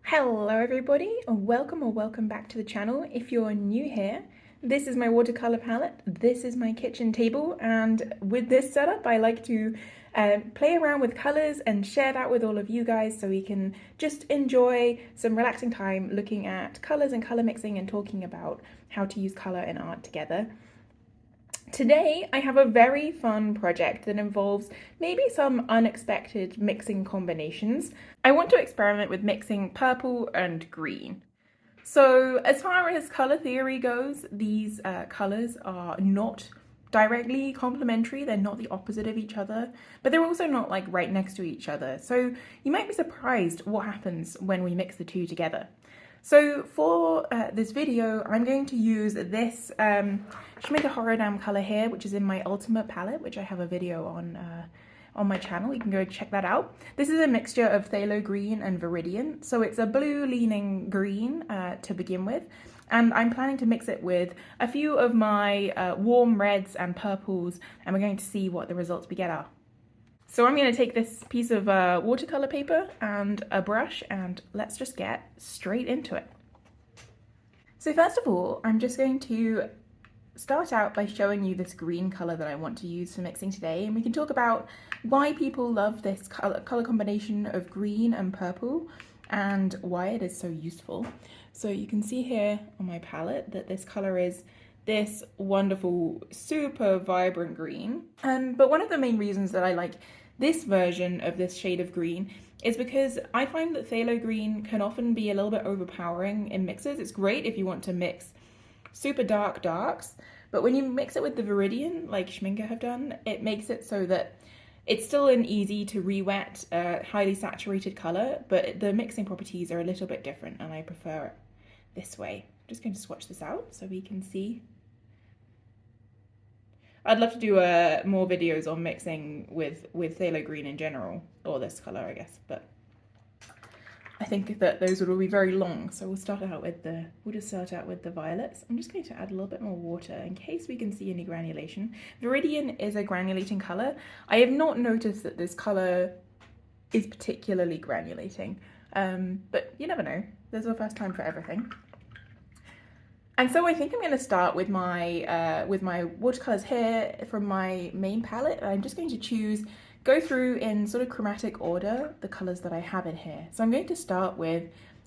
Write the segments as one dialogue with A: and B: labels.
A: Hello everybody, welcome back to the channel. If you're new here, this is my watercolor palette, this is my kitchen table, and with this setup I like to play around with colors and share that with all of you guys so we can just enjoy some relaxing time looking at colors and color mixing and talking about how to use color in art together. Today I have a very fun project that involves maybe some unexpected mixing combinations. I want to experiment with mixing purple and green. So as far as color theory goes, these colors are not directly complementary, they're not the opposite of each other, but they're also not like right next to each other. So you might be surprised what happens when we mix the two together. So for this video, I'm going to use this Schmincke Horadam color here, which is in my Ultimate palette, which I have a video on my channel. You can go check that out. This is a mixture of phthalo green and viridian, so it's a blue leaning green to begin with, and I'm planning to mix it with a few of my warm reds and purples, and we're going to see what the results we get are. So I'm going to take this piece of watercolor paper and a brush, and let's just get straight into it. So first of all, I'm just going to start out by showing you this green color that I want to use for mixing today, and we can talk about why people love this color combination of green and purple and why it is so useful. So you can see here on my palette that this color is this wonderful, super vibrant green. But one of the main reasons that I like this version of this shade of green is because I find that phthalo green can often be a little bit overpowering in mixes. It's great if you want to mix super dark darks, but when you mix it with the viridian, like Schmincke have done, it makes it so that it's still an easy to re-wet, highly saturated color, but the mixing properties are a little bit different, and I prefer it this way. I'm just going to swatch this out so we can see. I'd love to do more videos on mixing with phthalo green in general, or this color, I guess, but I think that those would all be very long, so we'll just start out with the violets. I'm just going to add a little bit more water in case we can see any granulation. Viridian is a granulating color. I have not noticed that this color is particularly granulating, but you never know. There's a first time for everything. And so I think I'm going to start with my watercolors here from my main palette. I'm just going to go through in sort of chromatic order the colors that I have in here. So I'm going to start with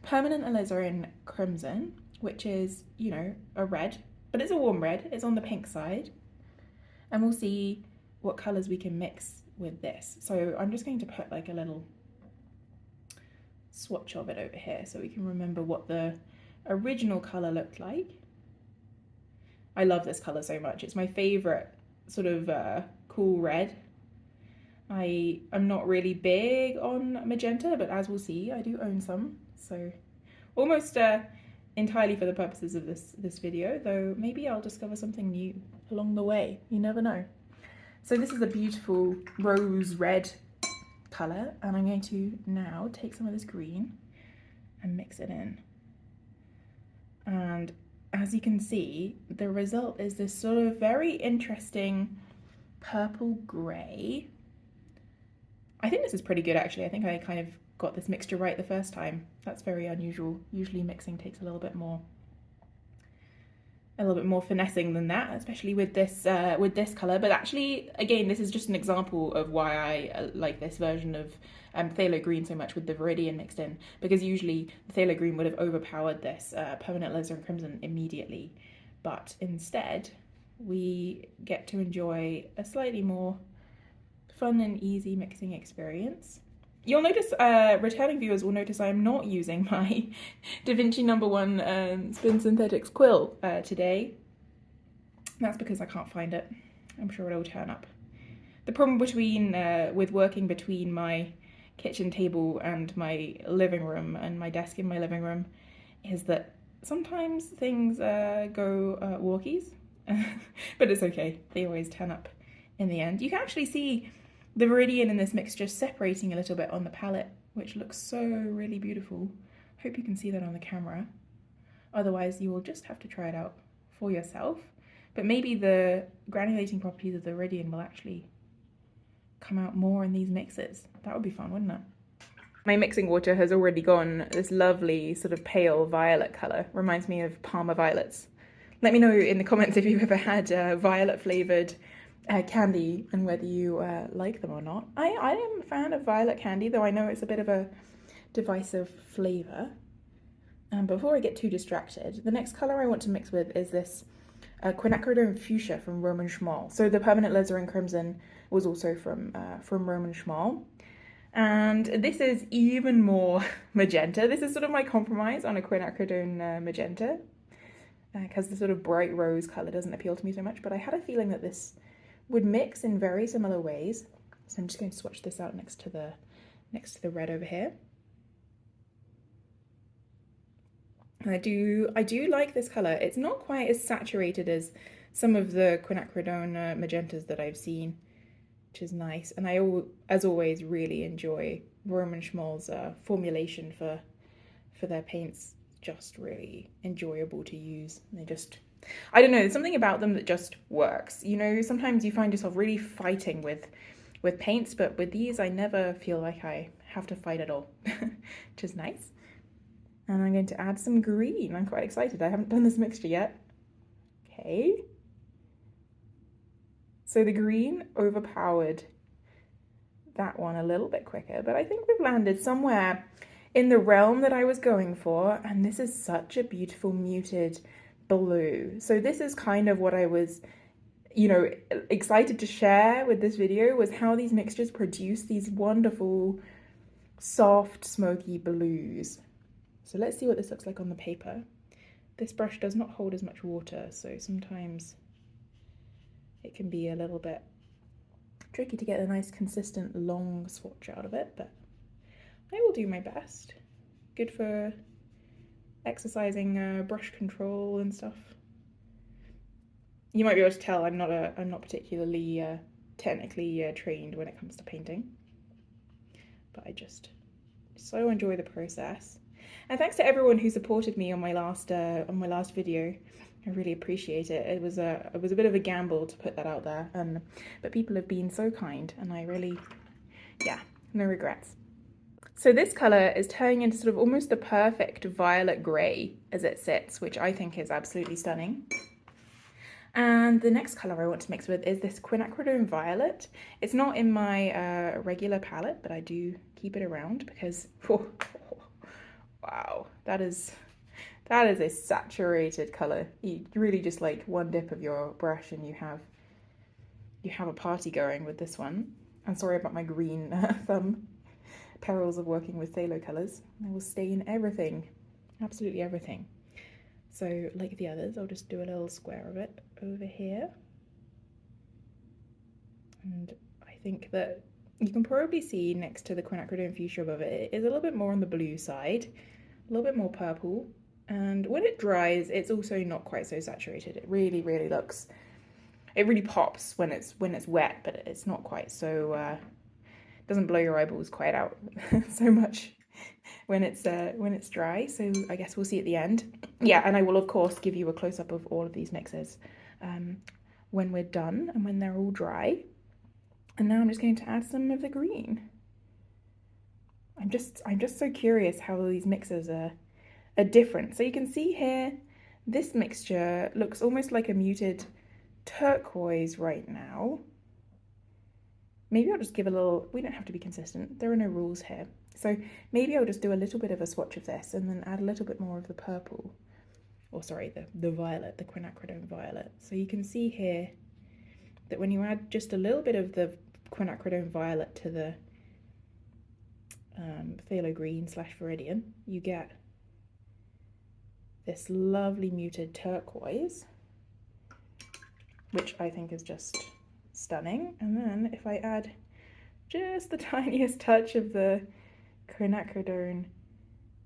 A: permanent alizarin crimson, which is, you know, a red, but it's a warm red. It's on the pink side. And we'll see what colors we can mix with this. So I'm just going to put like a little swatch of it over here so we can remember what the original color looked like. I love this color so much. It's my favorite sort of cool red. I'm not really big on magenta, but as we'll see, I do own some. So almost entirely for the purposes of this video, though maybe I'll discover something new along the way. You never know. So this is a beautiful rose red color, and I'm going to now take some of this green and mix it in. And as you can see, the result is this sort of very interesting purple grey. I think this is pretty good actually. I think I kind of got this mixture right the first time. That's very unusual. Usually mixing takes a little bit more finessing than that, especially with this color. But actually, again, this is just an example of why I like this version of phthalo green so much with the viridian mixed in, because usually the phthalo green would have overpowered this permanent alizarin crimson immediately, but instead we get to enjoy a slightly more fun and easy mixing experience. You'll notice, returning viewers will notice I'm not using my Da Vinci No. 1 Spin Synthetics quill today. That's because I can't find it. I'm sure it'll turn up. The problem with working between my kitchen table and my living room and my desk in my living room is that sometimes things go walkies, but it's okay. They always turn up in the end. You can actually see the viridian in this mix just separating a little bit on the palette, which looks so really beautiful. Hope you can see that on the camera. Otherwise, you will just have to try it out for yourself. But maybe the granulating properties of the viridian will actually come out more in these mixes. That would be fun, wouldn't it? My mixing water has already gone this lovely sort of pale violet colour. Reminds me of Parma violets. Let me know in the comments if you've ever had violet flavoured candy and whether you like them or not. I am a fan of violet candy, though I know it's a bit of a divisive flavour. Before I get too distracted, the next colour I want to mix with is this Quinacridone fuschsia from Roman Szmal. So the permanent alizarin crimson was also from Roman Szmal. And this is even more magenta. This is sort of my compromise on a Quinacridone magenta, because the sort of bright rose colour doesn't appeal to me so much, but I had a feeling that this would mix in very similar ways. So I'm just going to swatch this out next to the red over here. And I do like this colour. It's not quite as saturated as some of the Quinacridone magentas that I've seen, which is nice. And I, as always, really enjoy Roman Szmal's formulation for their paints. Just really enjoyable to use. They just, I don't know, there's something about them that just works. You know, sometimes you find yourself really fighting with paints, but with these I never feel like I have to fight at all, which is nice. And I'm going to add some green. I'm quite excited. I haven't done this mixture yet. Okay. So the green overpowered that one a little bit quicker, but I think we've landed somewhere in the realm that I was going for, and this is such a beautiful muted blue. So this is kind of what I was, you know, excited to share with this video, was how these mixtures produce these wonderful, soft, smoky blues. So let's see what this looks like on the paper. This brush does not hold as much water, so sometimes it can be a little bit tricky to get a nice consistent long swatch out of it, but I will do my best. Good for exercising brush control and stuff. You might be able to tell I'm not particularly technically trained when it comes to painting, but I just so enjoy the process. And thanks to everyone who supported me on my last video. I really appreciate it. It was a bit of a gamble to put that out there, but people have been so kind, and I really, yeah, no regrets. So this colour is turning into sort of almost the perfect violet grey as it sits, which I think is absolutely stunning. And the next colour I want to mix with is this Quinacridone Violet. It's not in my regular palette, but I do keep it around because, wow, that is a saturated colour. You really just like one dip of your brush and you have a party going with this one. I'm sorry about my green thumb. Perils of working with phthalo colours. They will stain everything, absolutely everything. So like the others, I'll just do a little square of it over here. And I think that you can probably see next to the Quinacridone Fuchsia above it, it is a little bit more on the blue side, a little bit more purple. And when it dries, it's also not quite so saturated. It really, really looks, it really pops when it's wet, but it's not quite so, doesn't blow your eyeballs quite out so much when it's dry. So I guess we'll see at the end. Yeah, and I will of course give you a close-up of all of these mixes when we're done and when they're all dry. And now I'm just going to add some of the green. I'm just so curious how these mixes are different. So you can see here, this mixture looks almost like a muted turquoise right now. Maybe I'll just give a little, we don't have to be consistent, there are no rules here. So maybe I'll just do a little bit of a swatch of this and then add a little bit more of the purple, or sorry, the violet, the Quinacridone Violet. So you can see here that when you add just a little bit of the Quinacridone Violet to the phthalo green / Viridian, you get this lovely muted turquoise, which I think is just stunning. And then if I add just the tiniest touch of the Quinacridone,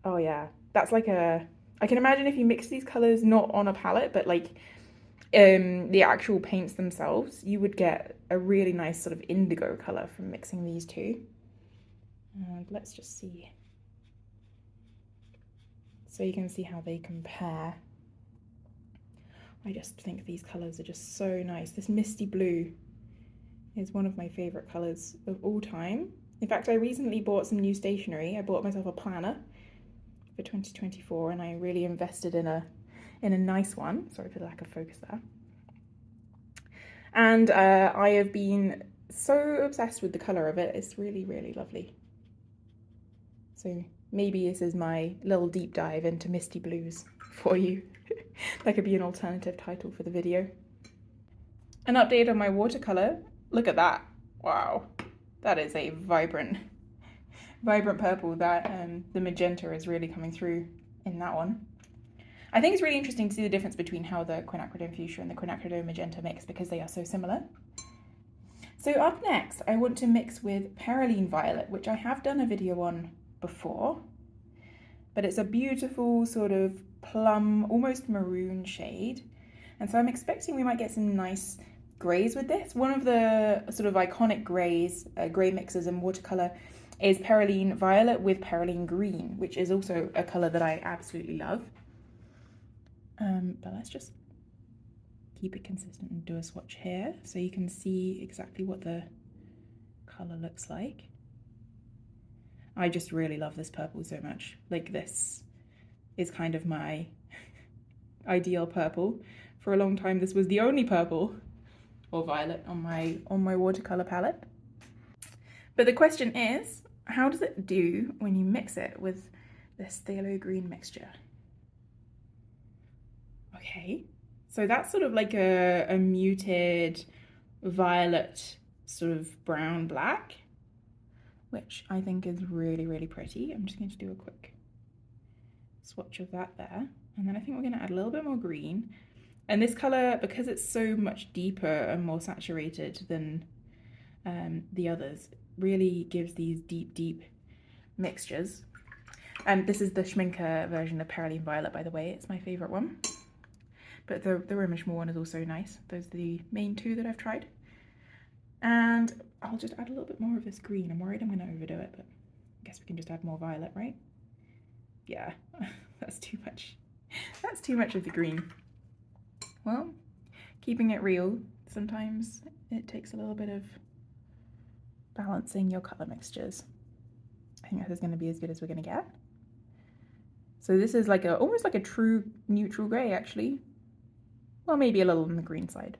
A: oh yeah, that's like a, I can imagine if you mix these colors not on a palette but like the actual paints themselves, you would get a really nice sort of indigo color from mixing these two. And let's just see, so you can see how they compare. I just think these colors are just so nice. This misty blue is one of my favorite colors of all time. In fact, I recently bought some new stationery. I bought myself a planner for 2024 and I really invested in a nice one. Sorry for the lack of focus there. And I have been so obsessed with the colour of it. It's really, really lovely. So maybe this is my little deep dive into misty blues for you. That could be an alternative title for the video. An update on my watercolour. Look at that. Wow. That is a vibrant purple. That the magenta is really coming through in that one. I think it's really interesting to see the difference between how the Quinacridone fuchsia and the Quinacridone magenta mix because they are so similar. So up next, I want to mix with Perylene violet, which I have done a video on before, but it's a beautiful sort of plum, almost maroon shade. And so I'm expecting we might get some nice greys with this. One of the sort of iconic greys, grey mixes in watercolour is Perylene violet with Perylene green, which is also a colour that I absolutely love. But let's just keep it consistent and do a swatch here so you can see exactly what the colour looks like. I just really love this purple so much. Like, this is kind of my ideal purple. For a long time this was the only purple or violet on my watercolour palette. But the question is, how does it do when you mix it with this phthalo green mixture? Okay, so that's sort of like a muted violet sort of brown black, which I think is really, really pretty. I'm just going to do a quick swatch of that there. And then I think we're going to add a little bit more green. And this colour, because it's so much deeper and more saturated than the others, really gives these deep, deep mixtures. And this is the Schmincke version of Perylene Violet, by the way. It's my favourite one. But the Roman Szmal one is also nice. Those are the main two that I've tried. And I'll just add a little bit more of this green. I'm worried I'm going to overdo it, but I guess we can just add more violet, right? Yeah, that's too much. That's too much of the green. Well, keeping it real, sometimes it takes a little bit of balancing your colour mixtures. I think this is going to be as good as we're going to get. So this is like almost like a true neutral grey, actually. Well, maybe a little on the green side.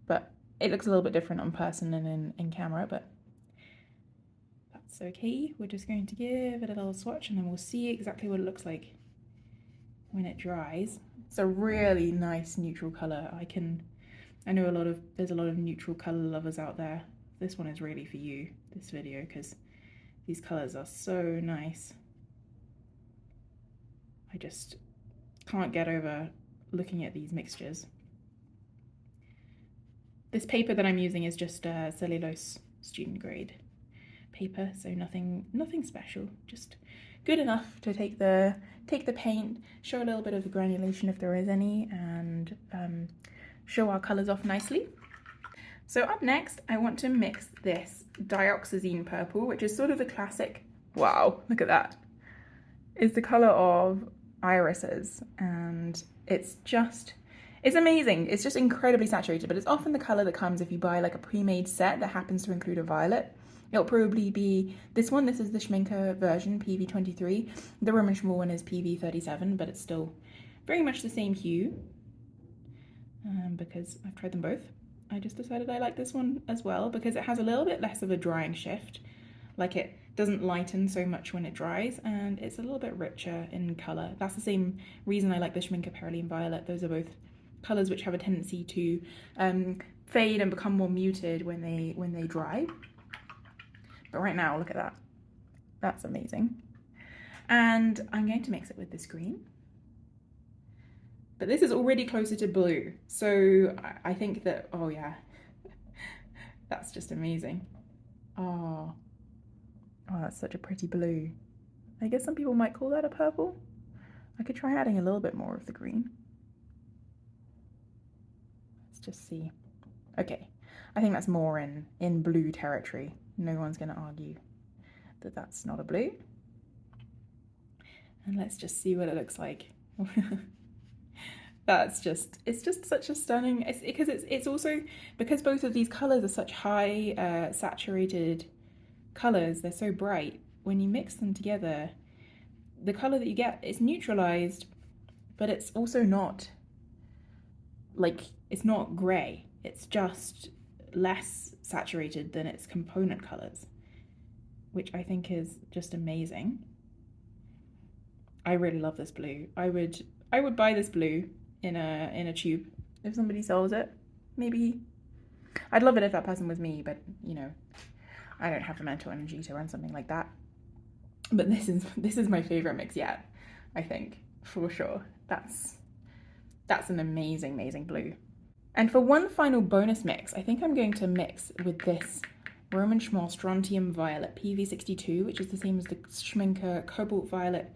A: But it looks a little bit different on person and in camera, but that's okay. We're just going to give it a little swatch and then we'll see exactly what it looks like when it dries. It's a really nice neutral colour. I know there's a lot of neutral colour lovers out there. This one is really for you, this video, because these colours are so nice. I just can't get over looking at these mixtures. This paper that I'm using is just cellulose student grade paper, so nothing special, just good enough to take the paint, show a little bit of the granulation if there is any, and show our colours off nicely. So up next, I want to mix this dioxazine purple, which is sort of the classic, wow, look at that. It's the colour of irises, and it's amazing. It's just incredibly saturated, but it's often the colour that comes if you buy like a pre-made set that happens to include a violet. It'll probably be this one. This is the Schmincke version, PV23. The Roman Szmal one is PV37, but it's still very much the same hue because I've tried them both. I just decided I like this one as well because it has a little bit less of a drying shift. Like, it doesn't lighten so much when it dries, and it's a little bit richer in colour. That's the same reason I like the Schmincke Perylene Violet. Those are both colours which have a tendency to fade and become more muted when they dry. But right now, look at that. That's amazing. And I'm going to mix it with this green. But this is already closer to blue, so I think that, oh yeah, that's just amazing. Oh, that's such a pretty blue. I guess some people might call that a purple. I could try adding a little bit more of the green. Let's just see. Okay, I think that's more in blue territory. No one's going to argue that that's not a blue. And let's just see what it looks like. it's just such a stunning, it's also, because both of these colors are such high saturated colors, they're so bright, when you mix them together, the color that you get is neutralized, but it's also not, like, it's not gray, it's just less saturated than its component colors, which I think is just amazing. I really love this blue. I would buy this blue in a tube if somebody sells it. Maybe I'd love it if that person was me, but you know, I don't have the mental energy to run something like that. But this is my favorite mix yet, I think, for sure. That's an amazing blue. And for one final bonus mix, I think I'm going to mix with this Roman Szmal Strontium Violet PV62, which is the same as the Schmincke Cobalt Violet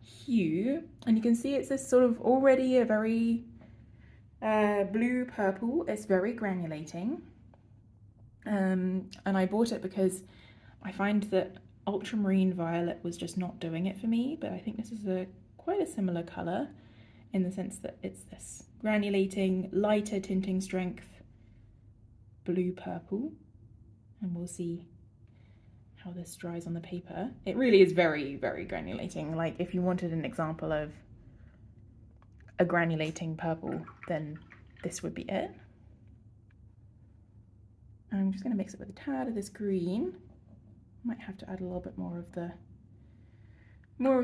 A: hue. And you can see it's this sort of already a very blue purple. It's very granulating. And I bought it because I find that ultramarine violet was just not doing it for me, but I think this is quite a similar color in the sense that it's this granulating, lighter tinting strength blue purple, and we'll see how this dries on the paper. It really is very granulating. Like, if you wanted an example of a granulating purple, then this would be it. And I'm just going to mix it with a tad of this green. Might have to add a little bit more of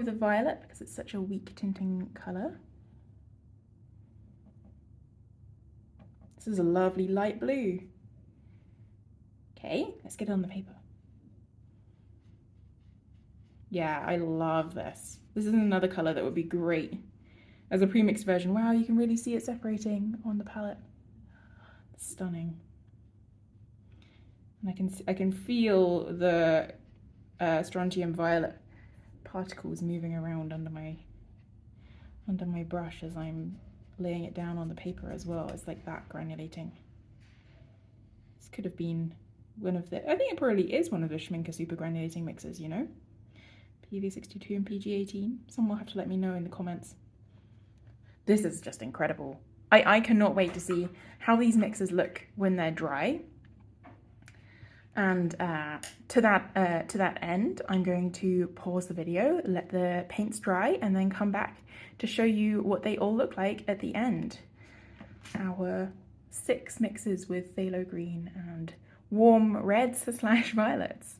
A: the violet because it's such a weak tinting color. This is a lovely light blue. Okay, let's get it on the paper. Yeah, I love this. This is another color that would be great as a pre-mixed version. Wow, you can really see it separating on the palette. It's stunning. And I can feel the strontium violet particles moving around under my brush as I'm laying it down on the paper as well. It's like that granulating. This could have been one of the, I think it probably is one of the Schmincke super granulating mixes, you know? PV62 and PG18. Someone will have to let me know in the comments. This is just incredible. I cannot wait to see how these mixes look when they're dry. And to that end, I'm going to pause the video, let the paints dry, and then come back to show you what they all look like at the end. Our 6 mixes with phthalo green and warm reds / violets.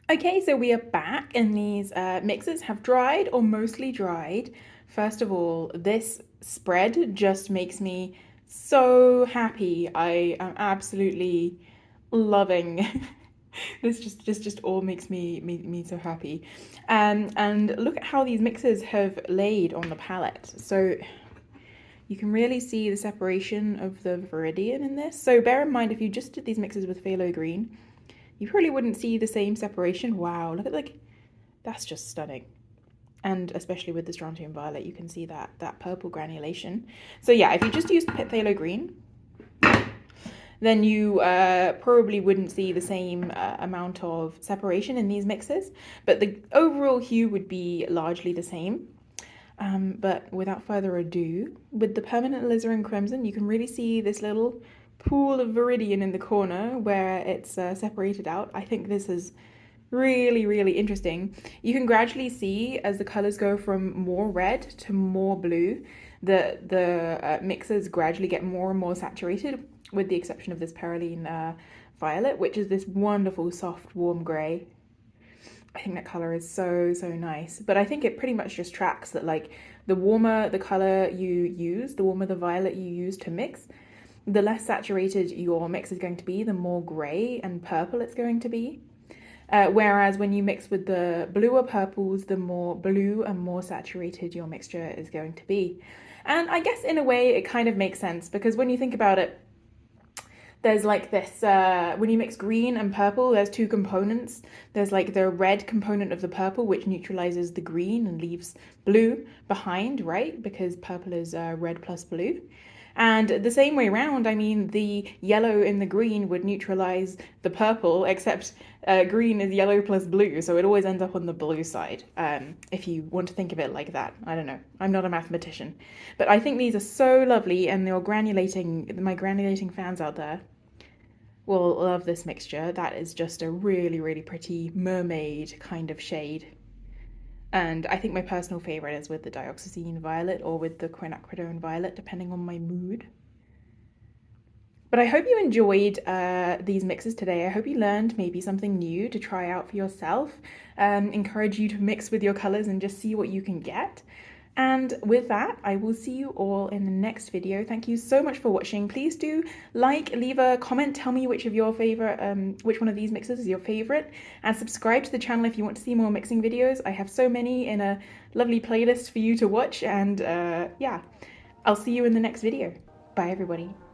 A: Okay, so we are back, and these mixes have dried or mostly dried. First of all, this spread just makes me so happy. I am absolutely loving this. Just all makes me so happy. And look at how these mixes have laid on the palette. So you can really see the separation of the viridian in this. So bear in mind, if you just did these mixes with phthalo green, you probably wouldn't see the same separation. Wow, look at, like, that's just stunning. And especially with the strontium violet, you can see that purple granulation. So yeah, if you just used phthalo green, then you probably wouldn't see the same amount of separation in these mixes, but the overall hue would be largely the same. But without further ado, with the permanent alizarin crimson, you can really see this little pool of viridian in the corner where it's separated out. I think this is really interesting. You can gradually see as the colors go from more red to more blue, the mixes gradually get more and more saturated, with the exception of this Perylene violet, which is this wonderful soft warm gray. I think that color is so nice, but I think it pretty much just tracks that, like, the warmer the color you use, the warmer the violet you use to mix, the less saturated your mix is going to be, the more gray and purple it's going to be. Whereas when you mix with the bluer purples, the more blue and more saturated your mixture is going to be. And I guess in a way it kind of makes sense, because when you think about it, there's like this, when you mix green and purple, there's 2 components. There's like the red component of the purple, which neutralizes the green and leaves blue behind, right? Because purple is red plus blue. And the same way around, I mean, the yellow in the green would neutralize the purple, except green is yellow plus blue, so it always ends up on the blue side, if you want to think of it like that. I don't know. I'm not a mathematician. But I think these are so lovely, and they're granulating, my granulating fans out there will love this mixture. That is just a really, really pretty mermaid kind of shade. And I think my personal favourite is with the dioxazine violet or with the quinacridone violet, depending on my mood. But I hope you enjoyed these mixes today. I hope you learned maybe something new to try out for yourself. Encourage you to mix with your colours and just see what you can get. And with that, I will see you all in the next video. Thank you so much for watching. Please do like, leave a comment, tell me which of your favorite, which one of these mixes is your favorite, and subscribe to the channel if you want to see more mixing videos. I have so many in a lovely playlist for you to watch, and yeah, I'll see you in the next video. Bye everybody.